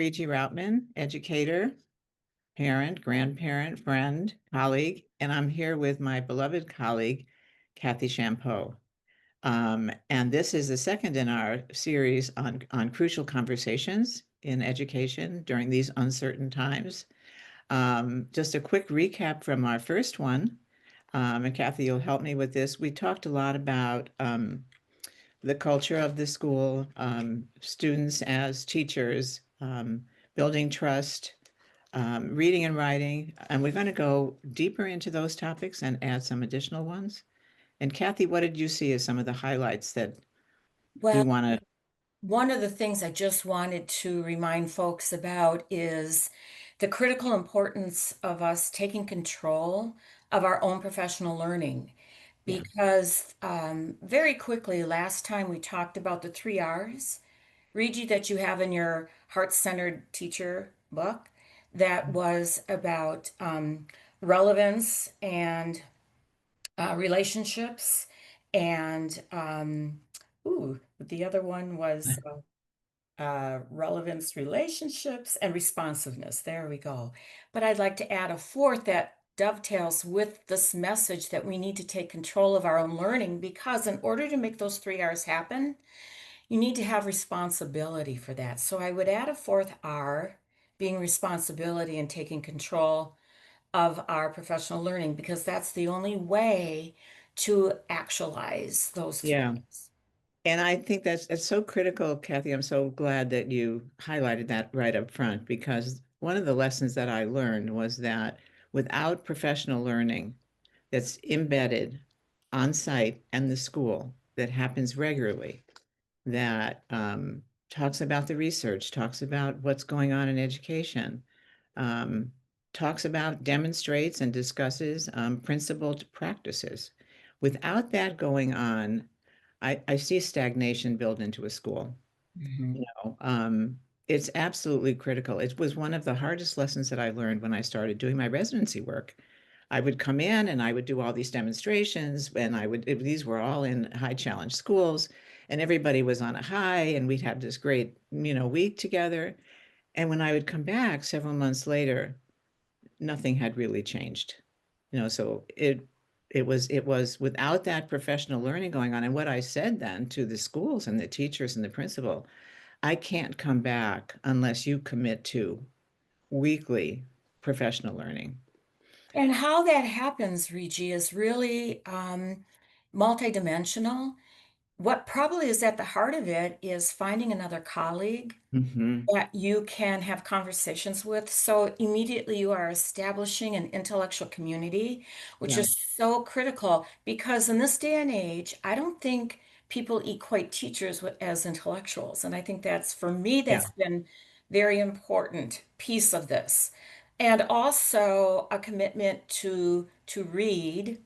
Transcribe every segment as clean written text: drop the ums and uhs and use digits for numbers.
Regie Routman, educator, parent, grandparent, friend, colleague, and I'm here with my beloved colleague, Kathy Champeau. And this is the second in our series on crucial conversations in education during these uncertain times. Just a quick recap from our first one, and Kathy, you'll help me with this. We talked a lot about the culture of the school, students as teachers, building trust, reading and writing. And we're going to go deeper into those topics and add some additional ones. And Kathy, what did you see as some of the highlights that we Well, want to? one of the things I just wanted to remind folks about is the critical importance of us taking control of our own professional learning. Yeah. Because very quickly, last time we talked about the 3 R's, Regie, that you have in your heart-centered teacher book, that was about relevance and relationships, and the other one was relevance, relationships, and responsiveness. There we go. But I'd like to add a fourth that dovetails with this message that we need to take control of our own learning, because in order to make those 3 R's happen, you need to have responsibility for that. So I would add a fourth R, being responsibility and taking control of our professional learning, because that's the only way to actualize those three Yeah. things. And I think that's so critical, Kathy. I'm so glad that you highlighted that right up front because one of the lessons that I learned was that without professional learning that's embedded on site and the school that happens regularly, that talks about the research, talks about what's going on in education, um, talks about, demonstrates, and discusses principled practices. Without that going on, I see stagnation built into a school. Mhm. You know, it's absolutely critical. It was one of the hardest lessons that I learned when I started doing my residency work. I would come in and I would do all these demonstrations, and these were all in high challenge schools, and everybody was on a high, and we'd have this great, week together. And when I would come back several months later, nothing had really changed. So it was without that professional learning going on. And what I said then to the schools and the teachers and the principal, I can't come back unless you commit to weekly professional learning. And how that happens, Regi, is really multidimensional. What probably is at the heart of it is finding another colleague Hmm. that you can have conversations with. So immediately you are establishing an intellectual community, which Yeah. is so critical, because in this day and age, I don't think people equate teachers as intellectuals. And I think that's, for me, Yeah. that's been very important piece of this. And also a commitment to read.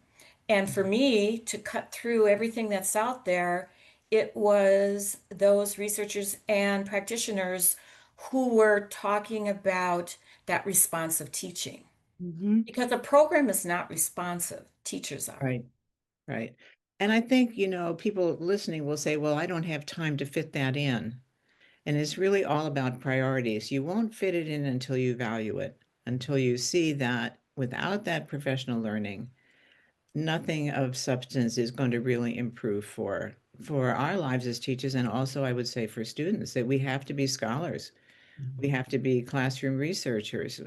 And for me to cut through everything that's out there, it was those researchers and practitioners who were talking about that responsive teaching. Hmm. Because a program is not responsive, teachers are. Right. Right. And I think, people listening will say, well, I don't have time to fit that in. And it's really all about priorities. You won't fit it in until you value it, until you see that without that professional learning, nothing of substance is going to really improve for our lives as teachers, and also I would say for students, that we have to be scholars. We have to be classroom researchers.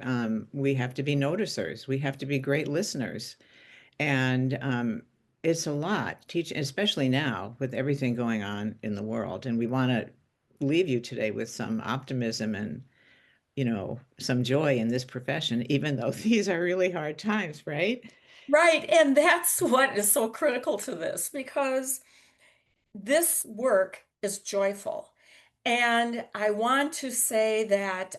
We have to be noticers. We have to be great listeners. And it's a lot, teaching, especially now with everything going on in the world. And we want to leave you today with some optimism and, some joy in this profession, even though these are really hard times, right? Right. And that's what is so critical to this, because this work is joyful. And I want to say that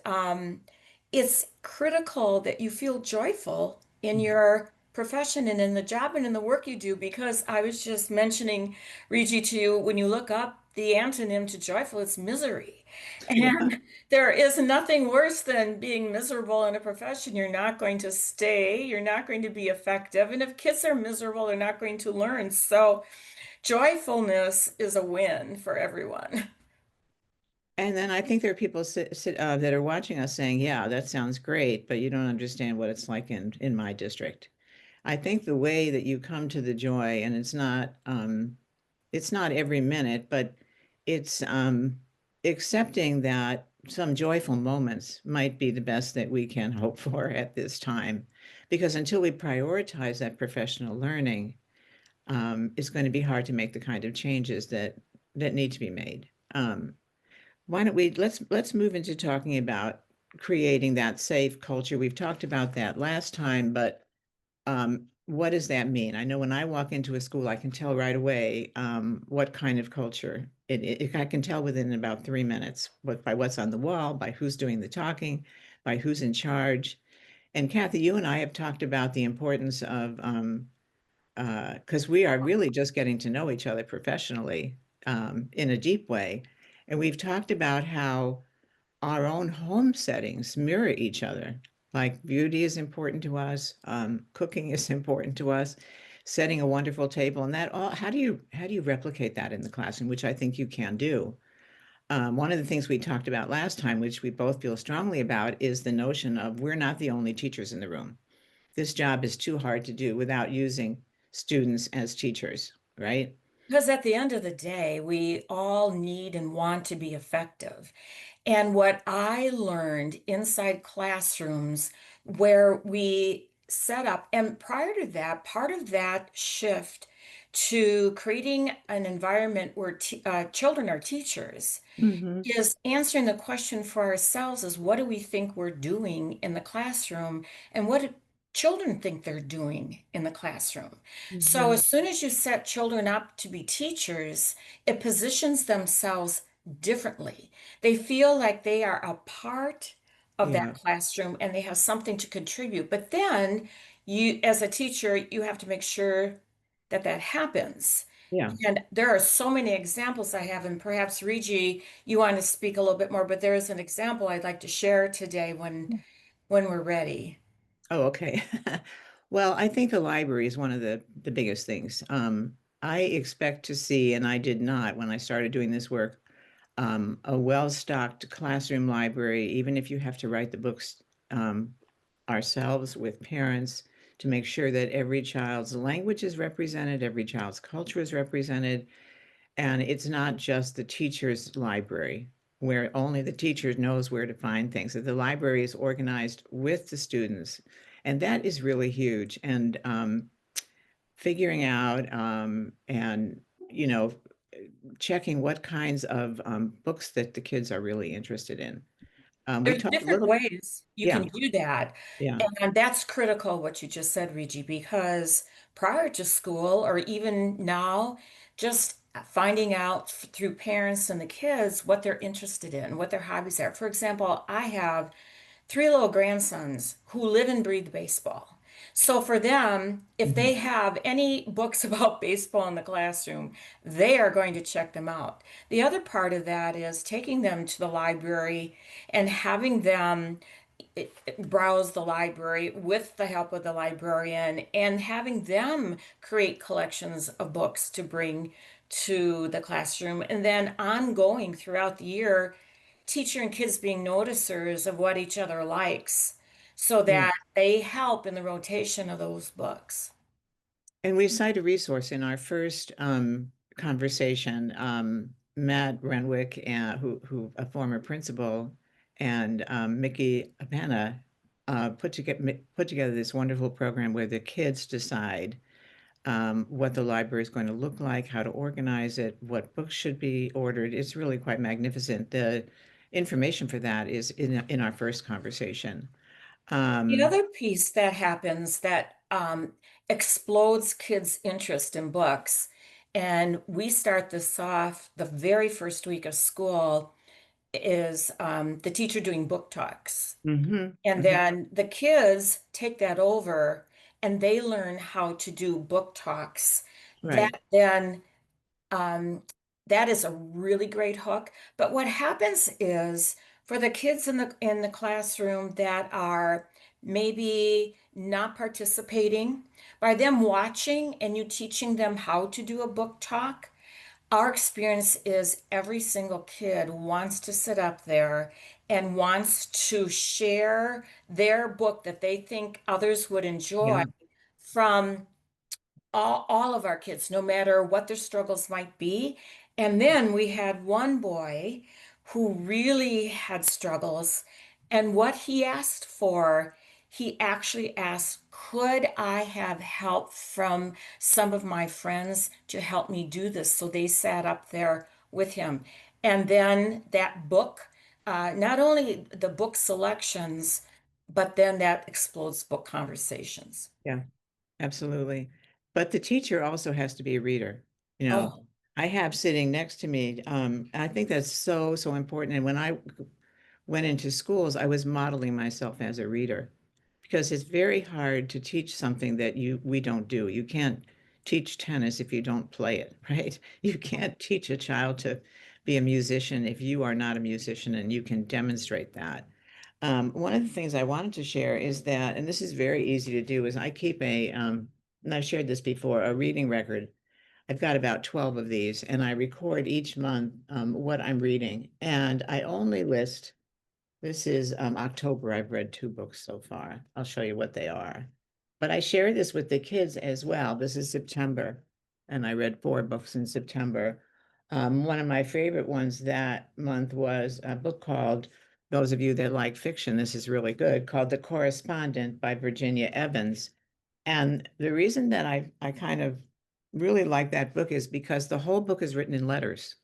it's critical that you feel joyful in your profession and in the job and in the work you do, because I was just mentioning, Regi, to you, when you look up the antonym to joyful, it's misery. Yeah. And there is nothing worse than being miserable in a profession. You're not going to stay, you're not going to be effective. And if kids are miserable, they're not going to learn. So, joyfulness is a win for everyone. And then I think there are people that are watching us saying, yeah, that sounds great, but you don't understand what it's like in my district. I think the way that you come to the joy, and it's not every minute, but it's accepting that some joyful moments might be the best that we can hope for at this time. Because until we prioritize that professional learning, it's going to be hard to make the kind of changes that need to be made. Why don't we let's move into talking about creating that safe culture. We've talked about that last time, but what does that mean? I know when I walk into a school, I can tell right away what kind of culture I can tell within about 3 minutes, by what's on the wall, by who's doing the talking, by who's in charge. And Kathy, you and I have talked about the importance of because we are really just getting to know each other professionally in a deep way. And we've talked about how our own home settings mirror each other. Like beauty is important to us, cooking is important to us, setting a wonderful table, and that all. How do you replicate that in the classroom? Which I think you can do. One of the things we talked about last time, which we both feel strongly about, is the notion of we're not the only teachers in the room. This job is too hard to do without using students as teachers, right? Because at the end of the day, we all need and want to be effective. And what I learned inside classrooms where we set up, and prior to that, part of that shift to creating an environment where children are teachers Hmm. is answering the question for ourselves is what do we think we're doing in the classroom and what do children think they're doing in the classroom. So Hmm. as soon as you set children up to be teachers, it positions themselves differently. They feel like they are a part of that Yeah, classroom and they have something to contribute. But then you, as a teacher, you have to make sure that that happens. yeah. And there are so many examples I have, and perhaps Regie, you want to speak a little bit more, but there is an example I'd like to share today when we're ready. Oh, okay. Well, I think the library is one of the biggest things. I expect to see, and I did not when I started doing this work, a well-stocked classroom library, even if you have to write the books um, ourselves with parents to make sure that every child's language is represented, every child's culture is represented, and it's not just the teacher's library where only the teacher knows where to find things. That the library is organized with the students. And that is really huge. And figuring out and, you know, checking what kinds of books that the kids are really interested in. We There's talked a different little, ways you yeah, can do that. yeah. And that's critical what you just said, Regie, because prior to school or even now, just finding out through parents and the kids what they're interested in, what their hobbies are. For example, I have three little grandsons who live and breathe baseball. So for them, if Mhm. they have any books about baseball in the classroom, they are going to check them out. The other part of that is taking them to the library and having them browse the library with the help of the librarian and having them create collections of books to bring to the classroom. And then ongoing throughout the year, teacher and kids being noticers of what each other likes so Yeah. that they help in the rotation of those books. And we cite a resource in our first conversation. Matt Renwick, who a former principal, and Mickey Apana put together this wonderful program where the kids decide what the library is going to look like, how to organize it, what books should be ordered. It's really quite magnificent. The information for that is in our first conversation. The Um, other piece that happens that explodes kids' interest in books, and we start this off the very first week of school, is the teacher doing book talks. mhm, And mhm, then the kids take that over and they learn how to do book talks. That right. then um, that is a really great hook. But what happens is for the kids in the classroom that are maybe not participating, by them watching and you teaching them how to do a book talk, Our experience is every single kid wants to sit up there and wants to share their book that they think others would enjoy Yeah, from all of our kids, no matter what their struggles might be. And then we had one boy who really had struggles. And what he asked for, he actually asked, could I have help from some of my friends to help me do this? So they sat up there with him. And then that book, not only the book selections, but then that explodes book conversations. yeah, absolutely. But the teacher also has to be a reader. You know, Oh, I have sitting next to me, I think that's so, so important. And when I went into schools, I was modeling myself as a reader because it's very hard to teach something that we don't do. You can't teach tennis if you don't play it, right? You can't teach a child to be a musician if you are not a musician and you can demonstrate that. One of the things I wanted to share is that, and this is very easy to do, is I keep and I've shared this before, a reading record. I've got about 12 of these, and I record each month what I'm reading. And I only list, this is October. I've read 2 books so far. I'll show you what they are. But I share this with the kids as well. This is September, and I read 4 books in September. One of my favorite ones that month was a book called, those of you that like fiction, this is really good, called The Correspondent by Virginia Evans. And the reason that I kind of really like that book is because the whole book is written in letters.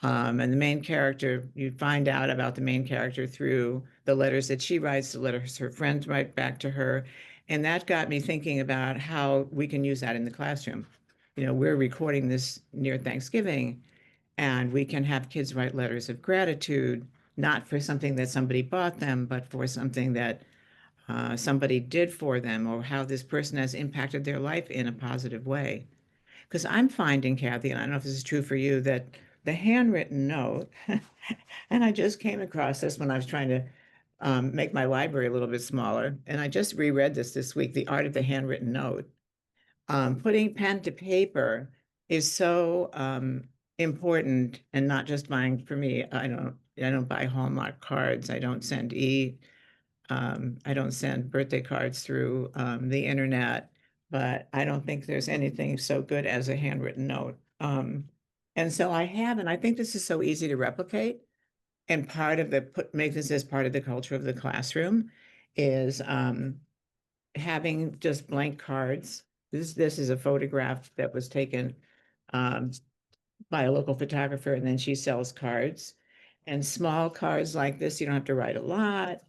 And the main character, you find out about the main character through the letters that she writes, the letters her friends write back to her. And that got me thinking about how we can use that in the classroom. You know, we're recording this near Thanksgiving, and we can have kids write letters of gratitude, not for something that somebody bought them, but for something that somebody did for them, or how this person has impacted their life in a positive way. Because I'm finding, Kathy, and I don't know if this is true for you, that the handwritten note, and I just came across this when I was trying to make my library a little bit smaller, and I just reread this week, The Art of the Handwritten Note. Putting pen to paper is so important, and not just buying, for me, I don't buy Hallmark cards. I don't send birthday cards through the internet, but I don't think there's anything so good as a handwritten note. And so I have, and I think this is so easy to replicate. And part of make this as part of the culture of the classroom is having just blank cards. This is a photograph that was taken um, by a local photographer, and then she sells cards. And small cards like this, you don't have to write a lot.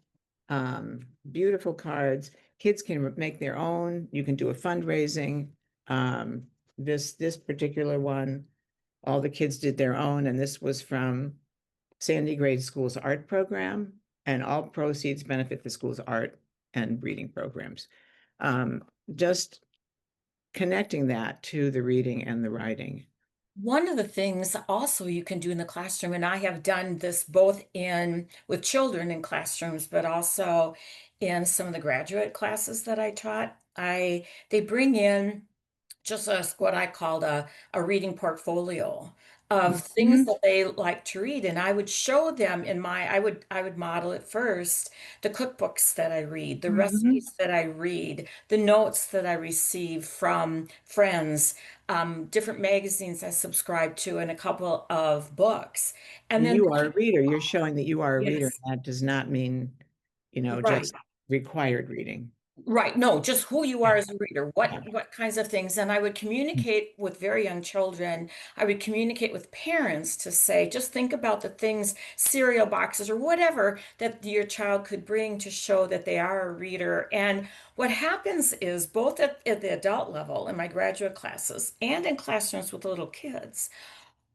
Beautiful cards. Kids can make their own. You can do a fundraising. This particular one, all the kids did their own, and this was from Sandy Grade School's art program, and all proceeds benefit the school's art and reading programs. Um, just connecting that to the reading and the writing. one of the things also you can do in the classroom, and I have done this both in with children in classrooms, but also in some of the graduate classes that I taught, they bring in just what I called a reading portfolio of things Mhm, that they like to read. And I would show them I would model it first, the cookbooks that I read, the mhm. recipes that I read, the notes that I receive from friends, different magazines I subscribe to, and a couple of books. And And then, you are a reader. You're showing that you are a reader. yes, That does not mean, right. just required reading. Right. No, just who you Yeah. are as a reader, Yeah. what kinds of things. And I would communicate with very young children. I would communicate with parents to say, just think about the things, cereal boxes or whatever that your child could bring to show that they are a reader. And what happens is both at the adult level in my graduate classes and in classrooms with little kids,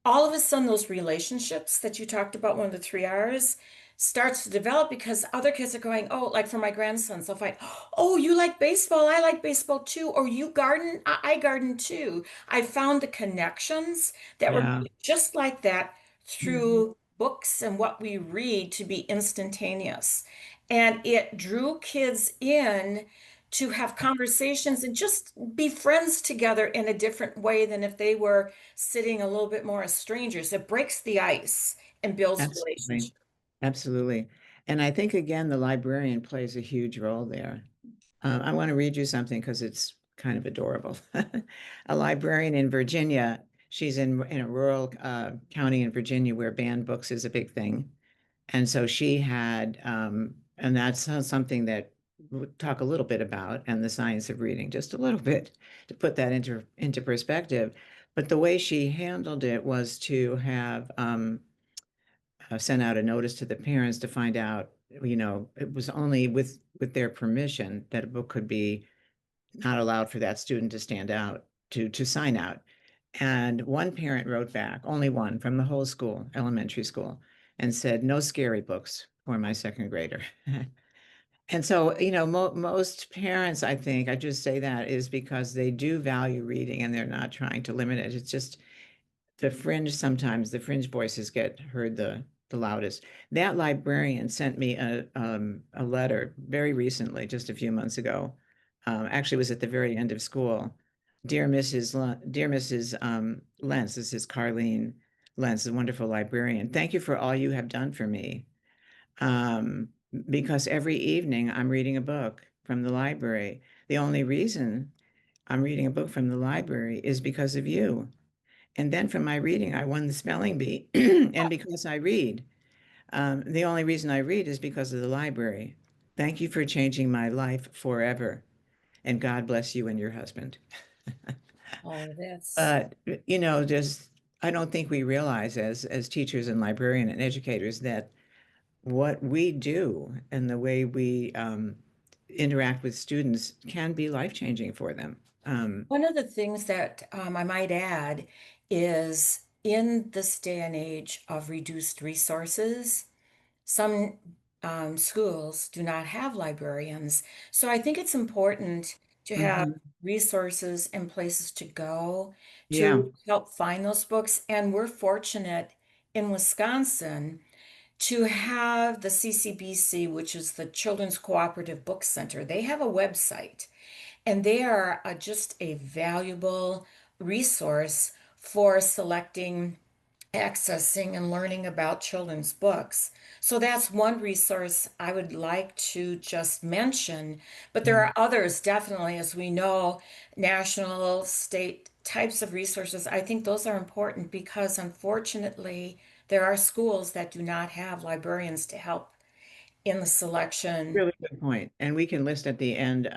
all of a sudden those relationships that you talked about, one of the 3 R's, starts to develop because other kids are going, oh, like for my grandsons, they'll fight, oh, you like baseball, I like baseball too, or you garden, I garden too. I found the connections that were Yeah. just like that Mhm. through books and what we read to be instantaneous, and it drew kids in to have conversations and just be friends together in a different way than if they were sitting a little bit more as strangers. It breaks the ice and builds Absolutely. relationship. Absolutely. And I think, again, the librarian plays a huge role there. I want to read you something because it's kind of adorable. A librarian in Virginia, she's in a rural county in Virginia where banned books is a big thing. And so she had, and that's something that we'll talk a little bit about, and the science of reading, just a little bit to put that into perspective. But the way she handled it was to have sent out a notice to the parents to find out, it was only with their permission that a book could be not allowed for that student to stand out, to sign out. And one parent wrote back, only one from the whole school, elementary school, and said, no scary books for my second grader. And so, most parents, I think, I just say that is because they do value reading and they're not trying to limit it. It's just sometimes the fringe voices get heard the loudest. That librarian sent me a letter very recently, just a few months ago. Actually, it was at the very end of school. Dear Mrs. Lentz, this is Carlene Lentz, a wonderful librarian. Thank you for all you have done for me. Um, because every evening I'm reading a book from the library. The only reason I'm reading a book from the library is because of you. And then from my reading, I won the spelling bee. And because I read, the only reason I read is because of the library. Thank you for changing my life forever. And God bless you and your husband. Oh, that's But, just I don't think we realize as teachers and librarian and educators that what we do and the way we interact with students can be life-changing for them. one of the things that I might add is in this day and age of reduced resources, some schools do not have librarians. So I think it's important to have Mhm. resources and places to go Yeah. to help find those books. And we're fortunate in Wisconsin to have the CCBC, which is the Children's Cooperative Book Center. They have a website and they are just a valuable resource for selecting, accessing, and learning about children's books. So that's one resource I would like to just mention. But there are others, definitely, as we know, national, state types of resources. I think those are important because unfortunately, there are schools that do not have librarians to help in the selection. Really good point. And we can list at the end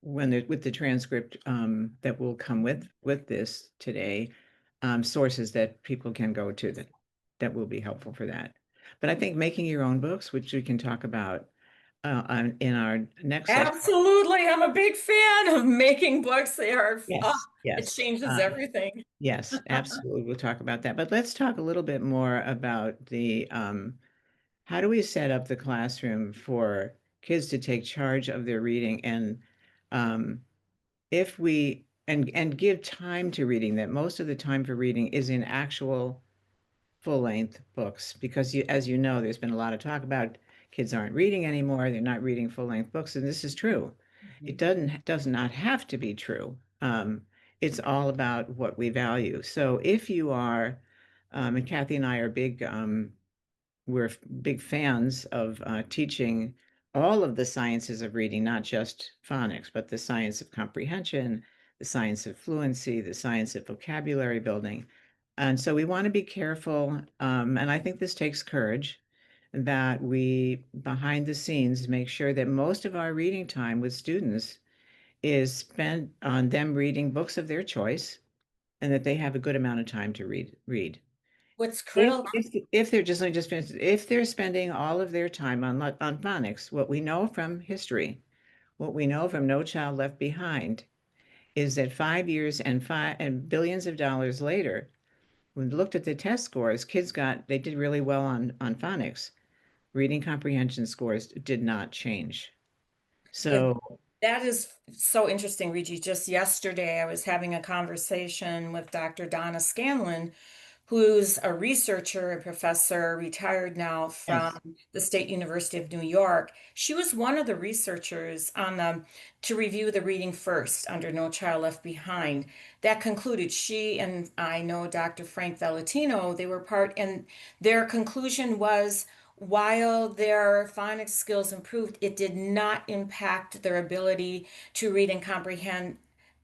with the transcript that will come with this today, sources that people can go to that will be helpful for that. But I think making your own books, which we can talk about in our next session. Absolutely. I'm a big fan of making books. They are, Yes, it yes. changes everything. Yes, absolutely. We'll talk about that. But let's talk a little bit more about the how do we set up the classroom for kids to take charge of their reading and um, if we and give time to reading, that most of the time for reading is in actual full-length books because as you know, there's been a lot of talk about kids aren't reading anymore, they're not reading full-length books, and this is true. It does not have to be true. It's all about what we value. So if you are, and Kathy and I are we're big fans of teaching all of the sciences of reading, not just phonics, but the science of comprehension, the science of fluency, the science of vocabulary building. And so we want to be careful, and I think this takes courage, that we, behind the scenes, make sure that most of our reading time with students is spent on them reading books of their choice and that they have a good amount of time to read. What's If critical? if they're just finished, if they're spending all of their time on phonics, what we know from history, what we know from No Child Left Behind, is that 5 years and billions of dollars later, when we looked at the test scores, they did really well on phonics. Reading comprehension scores did not change. Yeah, So, that is so interesting, Regie. Just yesterday, I was having a conversation with Dr. Donna Scanlon, who's a researcher and professor, retired now Yes. from the State University of New York. She was one of the researchers on the to review the reading first under No Child Left Behind. That concluded she and I know Dr. Frank Valentino, they were part, and their conclusion was while their phonics skills improved, it did not impact their ability to read and comprehend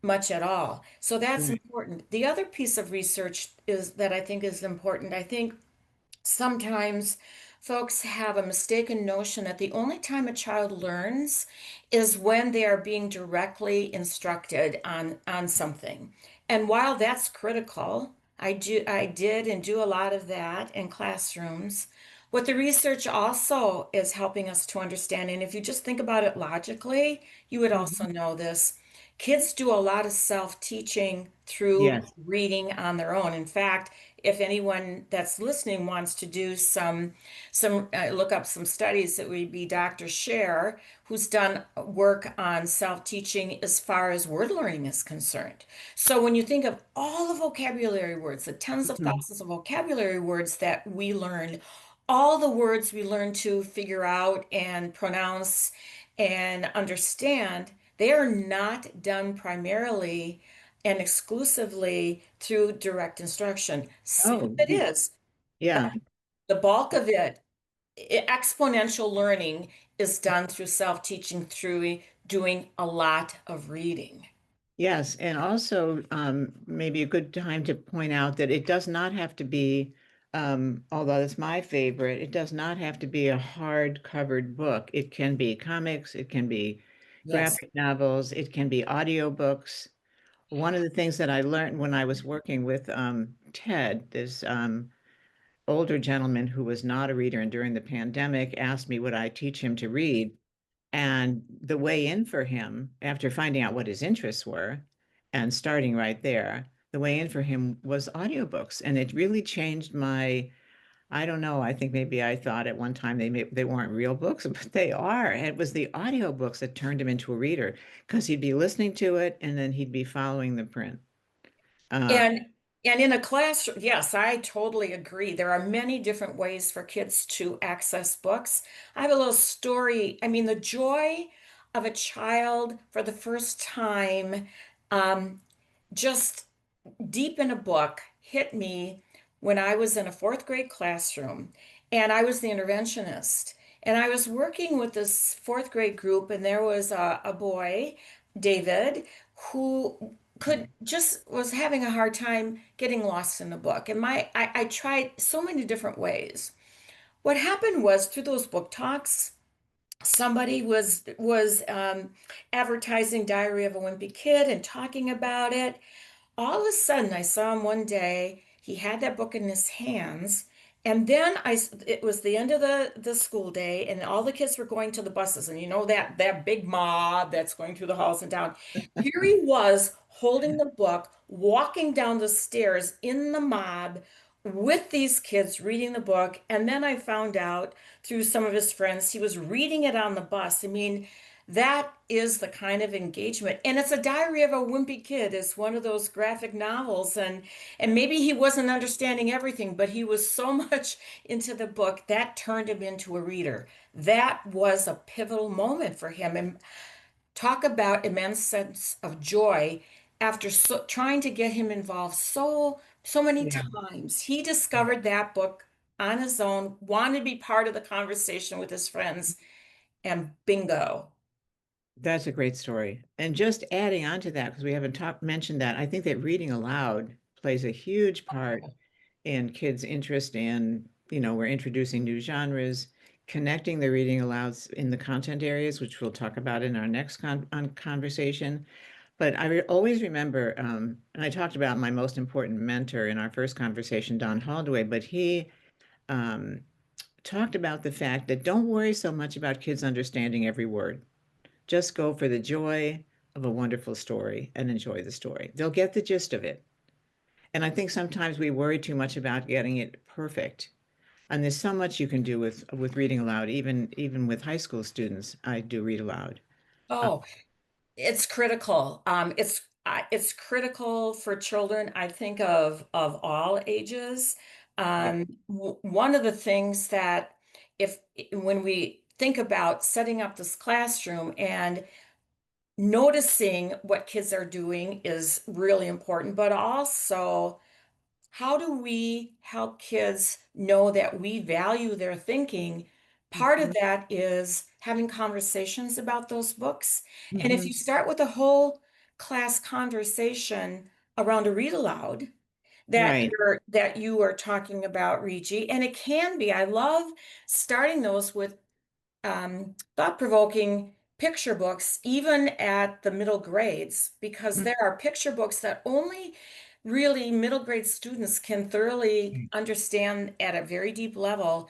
much at all. So that's Right. important. The other piece of research is that I think is important. I think sometimes folks have a mistaken notion that the only time a child learns is when they are being directly instructed on something. And while that's critical, I did and do a lot of that in classrooms. What the research also is helping us to understand, and if you just think about it logically, you would also Mhm. know this. Kids do a lot of self-teaching through Yes. reading on their own. In fact, if anyone that's listening wants to do some look up some studies, it would be Dr. Scher, who's done work on self-teaching as far as word learning is concerned. So when you think of all the vocabulary words, the tens of Mhm. thousands of vocabulary words that we learn, all the words we learn to figure out and pronounce and understand, they are not done primarily and exclusively through direct instruction. Some of Oh, it is, but yeah. the bulk of it, exponential learning, is done through self-teaching, through doing a lot of reading. Yes, and also maybe a good time to point out that it does not have to be, although it's my favorite, it does not have to be a hard-covered book. It can be comics, it can be Yes. graphic novels, it can be audiobooks. One of the things that I learned when I was working with Ted, this older gentleman who was not a reader, and during the pandemic asked me would I teach him to read. And the way in for him, after finding out what his interests were and starting right there, the way in for him was audiobooks. And it really changed my, I don't know, I think maybe I thought at one time they weren't real books, but they are. And it was the audiobooks that turned him into a reader because he'd be listening to it and then he'd be following the print. Uh, And and in a classroom, yes, I totally agree. There are many different ways for kids to access books. I have a little story. I mean, the joy of a child for the first time, um, just deep in a book, hit me when I was in a fourth grade classroom and I was the interventionist. And I was working with this fourth grade group, and there was a boy, David, who could just was having a hard time getting lost in the book. And I tried so many different ways. What happened was through those book talks, somebody was advertising Diary of a Wimpy Kid and talking about it. All of a sudden, I saw him one day. He had that book in his hands. And then it was the end of the school day, and all the kids were going to the buses. And you know that big mob that's going through the halls and down. Here he was holding the book, walking down the stairs in the mob with these kids reading the book. And then I found out through some of his friends, he was reading it on the bus. I mean, that is the kind of engagement. And it's a diary of a wimpy kid. It's one of those graphic novels. And maybe he wasn't understanding everything, but he was so much into the book that turned him into a reader. That was a pivotal moment for him. And talk about immense sense of joy after trying to get him involved so many yeah. times. He discovered that book on his own, wanted to be part of the conversation with his friends, and bingo. That's a great story. And just adding on to that, because we haven't mentioned that, I think that reading aloud plays a huge part in kids' interest in, we're introducing new genres, connecting the reading alouds in the content areas, which we'll talk about in our next conversation. But always remember, and I talked about my most important mentor in our first conversation, Don Holdaway, but he um, talked about the fact that don't worry so much about kids understanding every word. Just go for the joy of a wonderful story and enjoy the story. They'll get the gist of it. And I think sometimes we worry too much about getting it perfect. And there's so much you can do with reading aloud, even with high school students. I do read aloud. Uh, Oh, it's critical. It's it's critical for children, I think, of all ages. Yeah. One of the things that if when we think about setting up this classroom and noticing what kids are doing is really important, but also how do we help kids know that we value their thinking? Part of Mhm. that is having conversations about those books. And if you Mhm. start with a whole class conversation around a read aloud Right. that you are talking about, Regi, and it can be, I love starting those with thought-provoking picture books, even at the middle grades, because Mm. there are picture books that only really middle grade students can thoroughly Right. understand at a very deep level.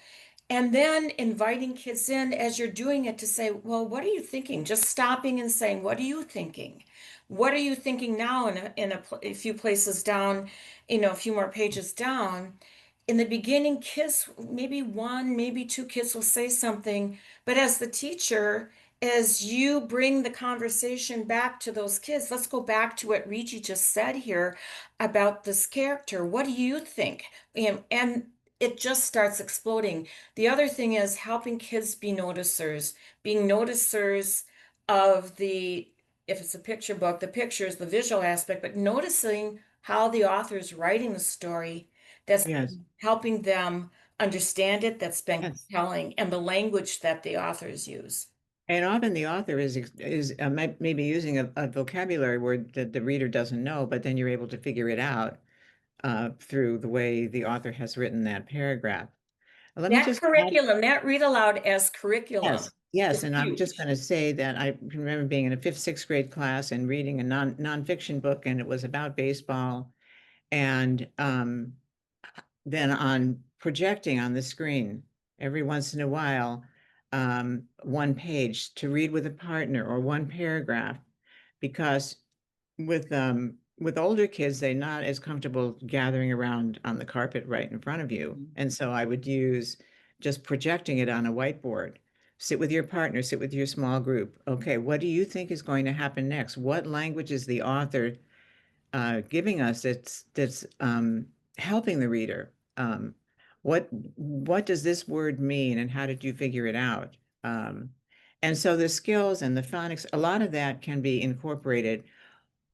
And then inviting kids in as you're doing it to say, well, what are you thinking? Just stopping and saying, what are you thinking? What are you thinking now a few places down, a few more pages down? In the beginning, kids, maybe one, maybe two kids will say something, but as the teacher, as you bring the conversation back to those kids, let's go back to what Regi just said here about this character. What do you think? And it just starts exploding. The other thing is helping kids be noticers, being noticers of if it's a picture book, the pictures, the visual aspect, but noticing how the author is writing the story that's Yes. helping them understand it, that's been Yes. compelling, and the language that the authors use. And often the author is maybe using a vocabulary word that the reader doesn't know, but then you're able to figure it out through the way the author has written that paragraph. Let me That just add, curriculum, that read aloud as curriculum yes, yes, is and I'm just huge. going to say that I remember being in a fifth, sixth grade class and reading a nonfiction book, and it was about baseball, and then on projecting on the screen every once in a while, one page to read with a partner or one paragraph, because with older kids, they're not as comfortable gathering around on the carpet right in front of you. Mhm. And so I would use just projecting it on a whiteboard. Sit with your partner, sit with your small group. Okay, what do you think is going to happen next? What language is the author giving us that's helping the reader? What does this word mean, and how did you figure it out? Um, and so the skills and the phonics, a lot of that can be incorporated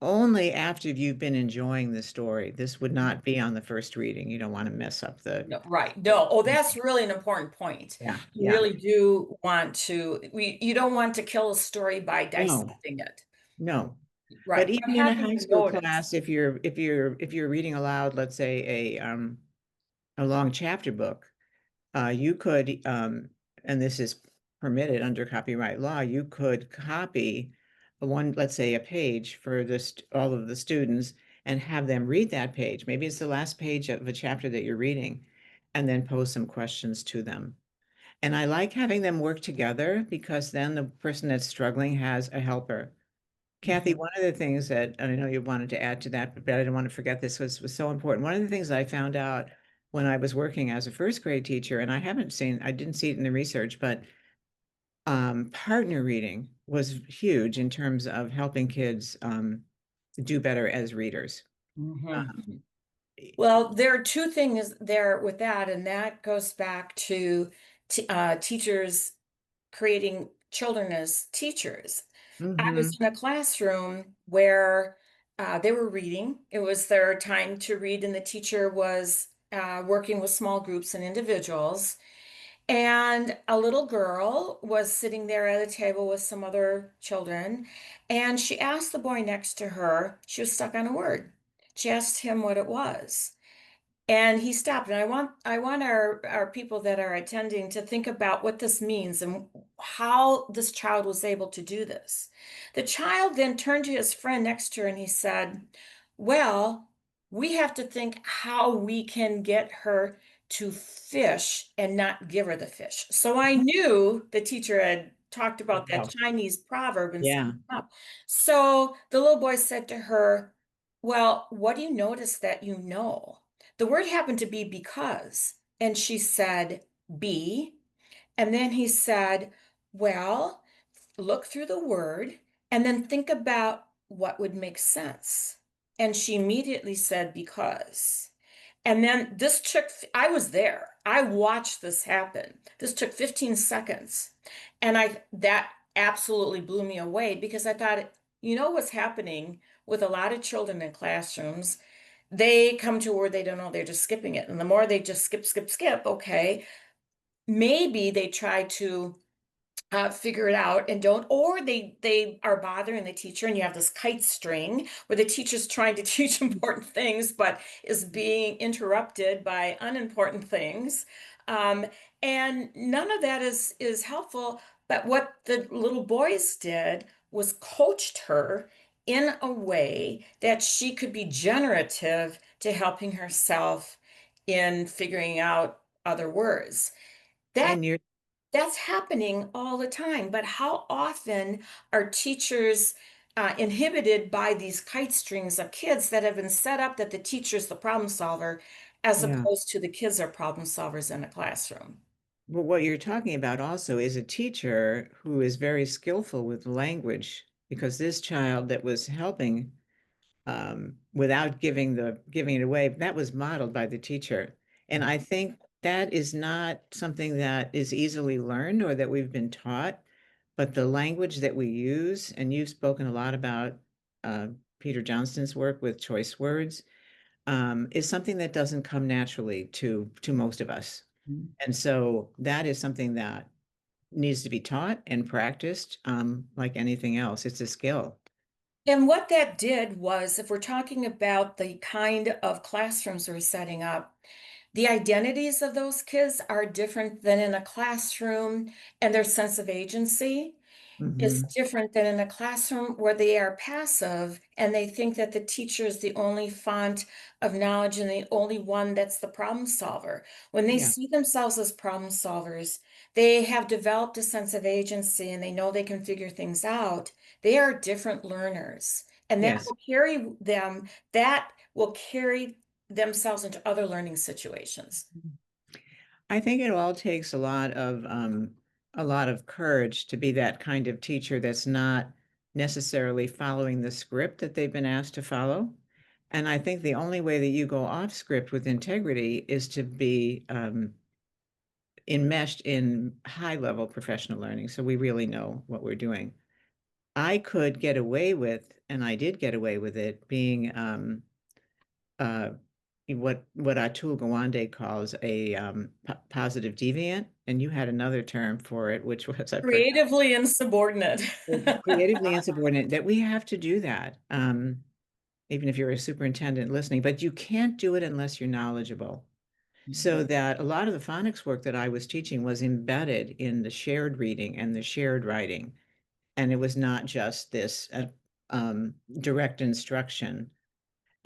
only after you've been enjoying the story. This would not be on the first reading. You don't want to mess up the. No, right. No. Oh, that's really an important point. Yeah, You yeah. really do want to, you don't want to kill a story by No, dissecting it. no. But Right. But even in a having high the school notice. class, if you're reading aloud, let's say a long chapter book, you could, and this is permitted under copyright law, you could copy one, let's say a page for this, all of the students, and have them read that page. Maybe it's the last page of a chapter that you're reading, and then pose some questions to them. And I like having them work together because then the person that's struggling has a helper. Kathy, Mhm. one of the things that, and I know you wanted to add to that, but I didn't want to forget this was so important. One of the things I found out when I was working as a first grade teacher, and I didn't see it in the research, but partner reading was huge in terms of helping kids do better as readers. Mhm. Um, Well, there are two things there with that, and that goes back to teachers creating children as teachers. I was mhm. in a classroom where they were reading. It was their time to read, and the teacher was working with small groups and individuals. And a little girl was sitting there at a table with some other children, and she asked the boy next to her, she was stuck on a word. She asked him what it was. And he stopped. And I want our people that are attending to think about what this means and how this child was able to do this. The child then turned to his friend next to her and he said, well, we have to think how we can get her to fish and not give her the fish. So I knew the teacher had talked about that Wow. Chinese proverb and set Yeah. it up. So the little boy said to her, well, what do you notice that you know? The word happened to be because. And she said, be. And then he said, well, look through the word and then think about what would make sense. And she immediately said, because. And then this took, I was there. I watched this happen. This took 15 seconds. And that absolutely blew me away because I thought, you know what's happening with a lot of children in classrooms? They come to a word they don't know, they're just skipping it. And the more they just skip, skip, skip, okay, maybe they try to figure it out and don't, or they are bothering the teacher, and you have this kite string where the teacher's trying to teach important things but is being interrupted by unimportant things. um, and none of that is helpful. But what the little boys did was coached her in a way that she could be generative to helping herself in figuring out other words. That And you're that's happening all the time. But how often are teachers inhibited by these kite strings of kids that have been set up that the teacher's the problem solver, as yeah. opposed to the kids are problem solvers in a classroom? But what you're talking about also is a teacher who is very skillful with language, because this child that was helping, without giving it away, that was modeled by the teacher. And I think that is not something that is easily learned or that we've been taught, but the language that we use, and you've spoken a lot about uh, Peter Johnston's work with choice words, is something that doesn't come naturally to most of us. And so that is something that needs to be taught and practiced, like anything else. It's a skill. And what that did was, if we're talking about the kind of classrooms we're setting up, the identities of those kids are different than in a classroom, and their sense of agency is Hmm. different than in a classroom where they are passive and they think that the teacher is the only font of knowledge and the only one that's the problem solver. When they Yeah. see themselves as problem solvers, they have developed a sense of agency and they know they can figure things out. They are different learners. And Yes. that will carry themselves into other learning situations. I think it all takes a lot of courage to be that kind of teacher that's not necessarily following the script that they've been asked to follow. And I think the only way that you go off script with integrity is to be enmeshed in high level professional learning. So we really know what we're doing. I could get away with, and I did get away with it, being uh, what Atul Gawande calls a positive deviant, and you had another term for it, which was I forgot. Creatively insubordinate. Creatively insubordinate. That we have to do that, even if you're a superintendent listening, but you can't do it unless you're knowledgeable. So that a lot of the phonics work that I was teaching was embedded in the shared reading and the shared writing. And it was not just this direct instruction.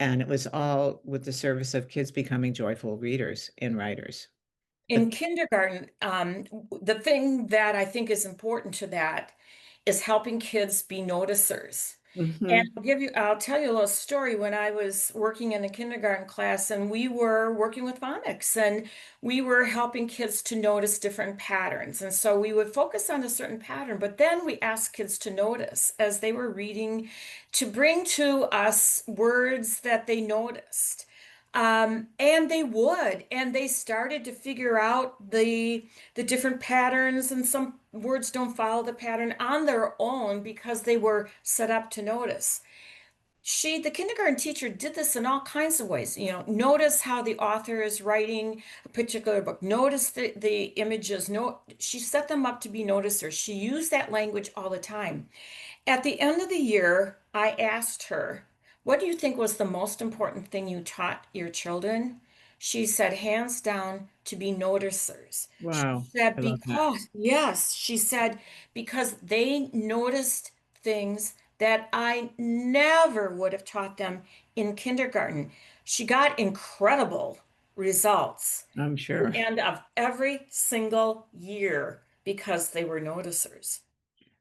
And it was all with the service of kids becoming joyful readers and writers. In But kindergarten, the thing that I think is important to that is helping kids be noticers. And mhm, I'll tell you a little story. When I was working in a kindergarten class and we were working with phonics and we were helping kids to notice different patterns. And so we would focus on a certain pattern, but then we asked kids to notice as they were reading, to bring to us words that they noticed. And they would, and they started to figure out the different patterns, and some words don't follow the pattern on their own because they were set up to notice. The kindergarten teacher did this in all kinds of ways. Notice how the author is writing a particular book. Notice the images. No, she set them up to be noticers. She used that language all the time. At the end of the year, I asked her, "What do you think was the most important thing you taught your children?" She said, hands down, to be noticers. She wow, said, I love that. yes, she said, because they noticed things that I never would have taught them in kindergarten. She got incredible results I'm at the sure. end of every single year because they were noticers.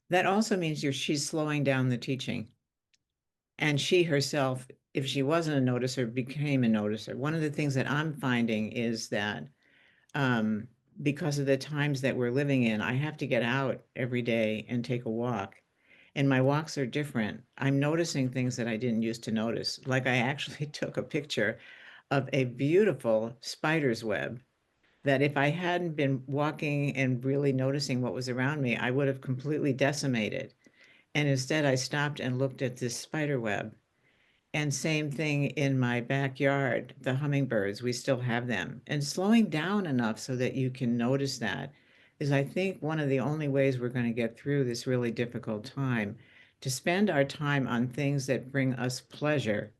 That also means she's slowing down the teaching. And she herself, if she wasn't a noticer, became a noticer. One of the things that I'm finding is that um, because of the times that we're living in, I have to get out every day and take a walk. and my walks are different. I'm noticing things that I didn't used to notice. Like I actually took a picture of a beautiful spider's web that if I hadn't been walking and really noticing what was around me, I would have completely decimated. And instead, I stopped and looked at this spider web. And same thing in my backyard, the hummingbirds, we still have them. And slowing down enough so that you can notice that is, I think, one of the only ways we're going to get through this really difficult time, to spend our time on things that bring us pleasure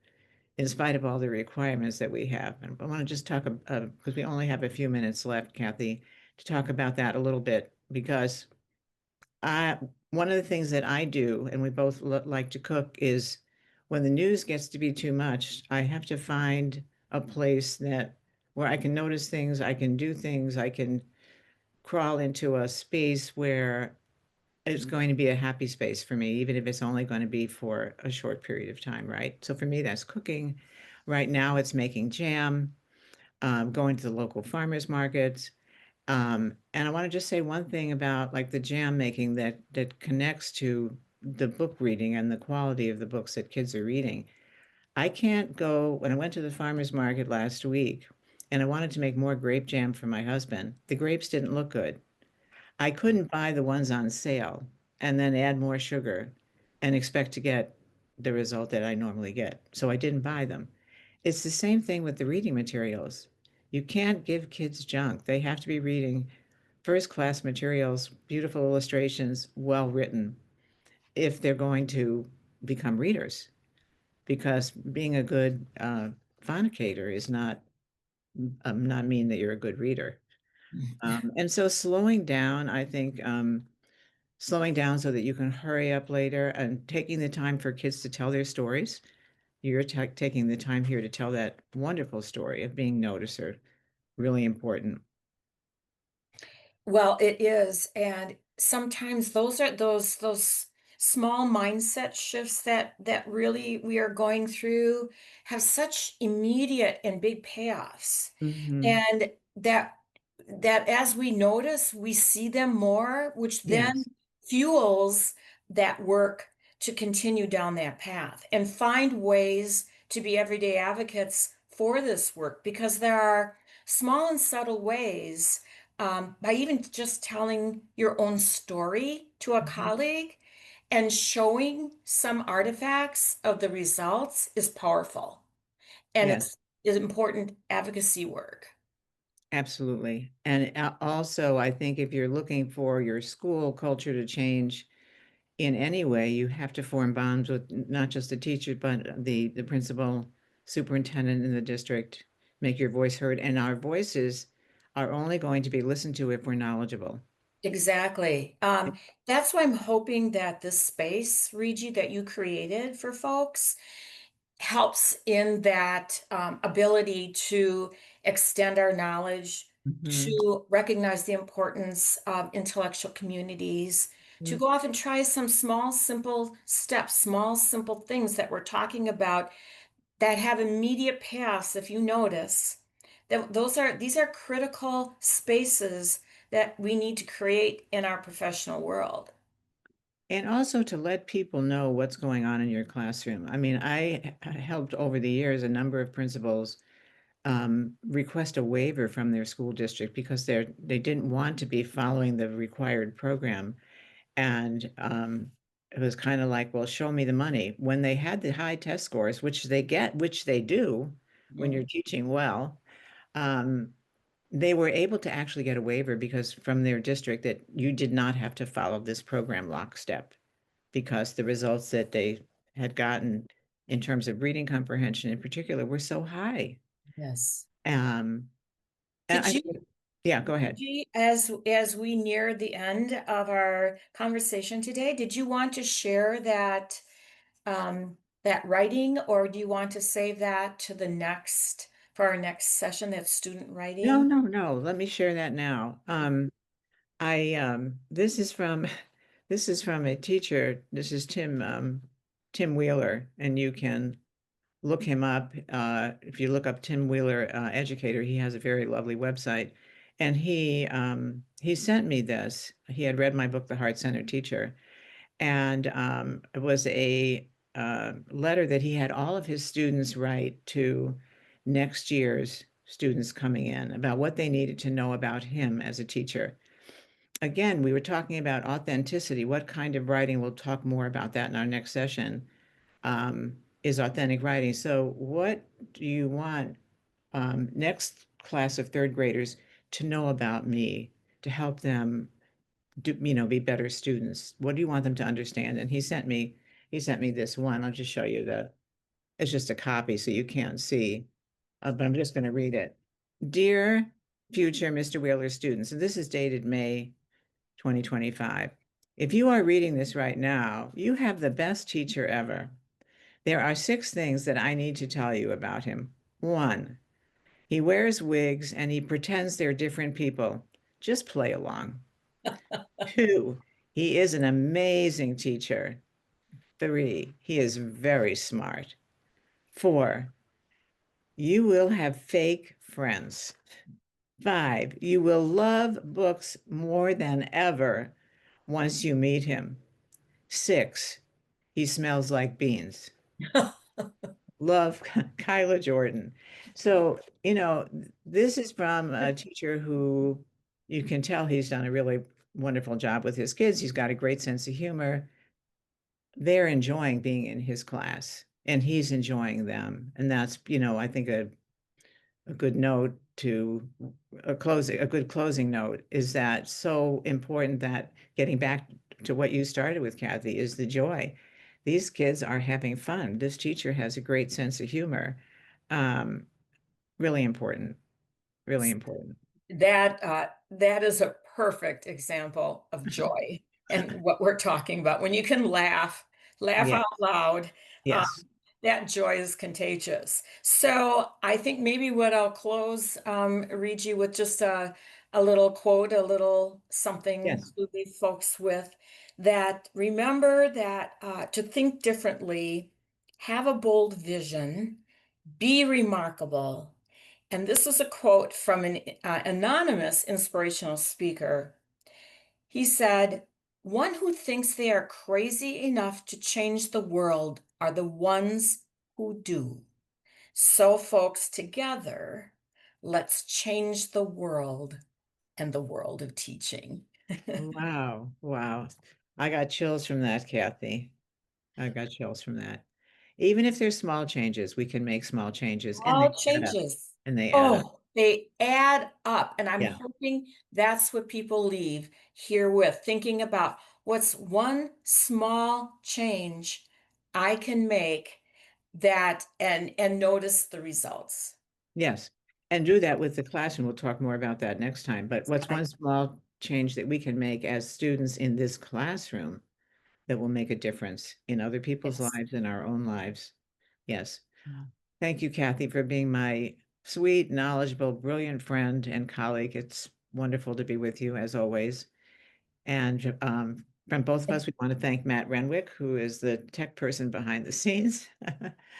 in spite of all the requirements that we have. And I want to just talk, because we only have a few minutes left, Kathy, to talk about that a little bit, because I, one of the things that I do, and we both like to cook, is when the news gets to be too much, I have to find a place that where I can notice things, I can do things, I can crawl into a space where it's going to be a happy space for me, even if it's only going to be for a short period of time, right? So for me, that's cooking. Right now, it's making jam, going to the local farmers markets. And I want to just say one thing about like the jam making that connects to the book reading and the quality of the books that kids are reading. I can't go when I went to the farmers market last week and I wanted to make more grape jam for my husband. The grapes didn't look good. I couldn't buy the ones on sale and then add more sugar and expect to get the result that I normally get. So I didn't buy them. It's the same thing with the reading materials. You can't give kids junk. They have to be reading first class materials, beautiful illustrations, well written, if they're going to become readers. Because being a good phonicator is not mean that you're a good reader. And so slowing down, I think, slowing down so that you can hurry up later and taking the time for kids to tell their stories. You're taking the time here to tell that wonderful story of being noticer. Really important. Well, it is, and sometimes those are those small mindset shifts that really we are going through have such immediate and big payoffs. Hmm. And that as we notice, we see them more, which then Yes. fuels that work to continue down that path and find ways to be everyday advocates for this work because there are small and subtle ways by even just telling your own story to a Mhm. colleague and showing some artifacts of the results is powerful. And Yes. it's is important advocacy work. Absolutely. And also, I think if you're looking for your school culture to change in any way, you have to form bonds with not just the teacher, but the principal, superintendent in the district, make your voice heard. And our voices are only going to be listened to if we're knowledgeable. Exactly. That's why I'm hoping that this space, Regie, that you created for folks helps in that ability to extend our knowledge, Mhm. to recognize the importance of intellectual communities, to Mm. go off and try some small, simple steps, small, simple things that we're talking about that have immediate payoffs if you notice. That these are critical spaces that we need to create in our professional world. And also to let people know what's going on in your classroom. I mean, I helped over the years a number of principals request a waiver from their school district because they didn't want to be following the required program. And it was kind of like, well, show me the money. When they had the high test scores, which they get, which they do when you're Mm. teaching well, um, they were able to actually get a waiver because from their district that you did not have to follow this program lockstep because the results that they had gotten in terms of reading comprehension in particular were so high. Yes. Um, and Did I you, think, yeah, go ahead. Angie, as we near the end of our conversation today, did you want to share that writing, or do you want to save that to the next for our next session, that student No, writing? no, no. Let me share that now. I this is from this is from a teacher. This is Tim Wheeler, and you can look him up. If you look up Tim Wheeler, educator, he has a very lovely website. And he sent me this. He had read my book, The Heart Centered Teacher, And it was a letter that he had all of his students write to next year's students coming in about what they needed to know about him as a teacher. Again, we were talking about authenticity. What kind of writing? We'll talk more about that in our next session. Is authentic writing. So, what do you want next class of third graders to know about me to help them do, be better students? What do you want them to understand? And he sent me this one. I'll just show you it's just a copy so you can't see, but I'm just going to read it. Dear future Mr. Wheeler students, and this is dated May 2025. If you are reading this right now, you have the best teacher ever. There are 6 things that I need to tell you about him. 1, he wears wigs and he pretends they're different people. Just play along. 2, he is an amazing teacher. 3, he is very smart. 4, you will have fake friends. 5, you will love books more than ever once you meet him. 6, he smells like beans. Love, Kyla Jordan. So, this is from a teacher who you can tell he's done a really wonderful job with his kids. He's got a great sense of humor. They're enjoying being in his class and he's enjoying them. And that's, I think a good note to a good closing note is that so important that getting back to what you started with, Kathy, is the joy. These kids are having fun. This teacher has a great sense of humor. Um, really important, really important. That is a perfect example of joy and what we're talking about. When you can laugh Yeah, out loud, um, yes, that joy is contagious. So I think maybe what I'll close, Regie, with just a little quote, a little something yes. to leave folks with, that remember that to think differently, have a bold vision, be remarkable. And this is a quote from an anonymous inspirational speaker. He said, "One who thinks they are crazy enough to change the world are the ones who do. So, folks, together, let's change the world and the world of teaching." Wow, wow. I got chills from that, Kathy. I got chills from that. Even if there's small changes, we can make small changes and they All add up. changes. And they add up. Oh, they add up. And I'm Yeah. hoping that's what people leave here with, thinking about what's one small change I can make that and notice the results. Yes, and do that with the class, and we'll talk more about that next time. But what's I, one small change that we can make as students in this classroom that will make a difference in other people's yes. lives and our own lives? Yes. Thank you, Kathy, for being my sweet, knowledgeable, brilliant friend and colleague. It's wonderful to be with you as always. And from both of us, we want to thank Matt Renwick, who is the tech person behind the scenes.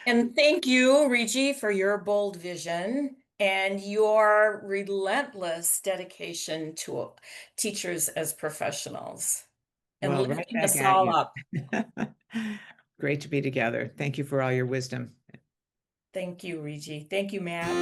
And thank you, Regi, for your bold vision and your relentless dedication to teachers as professionals and Well, right lifting back us at all you. up. Great to be together. Thank you for all your wisdom. Thank you, Regi. Thank you, Matt.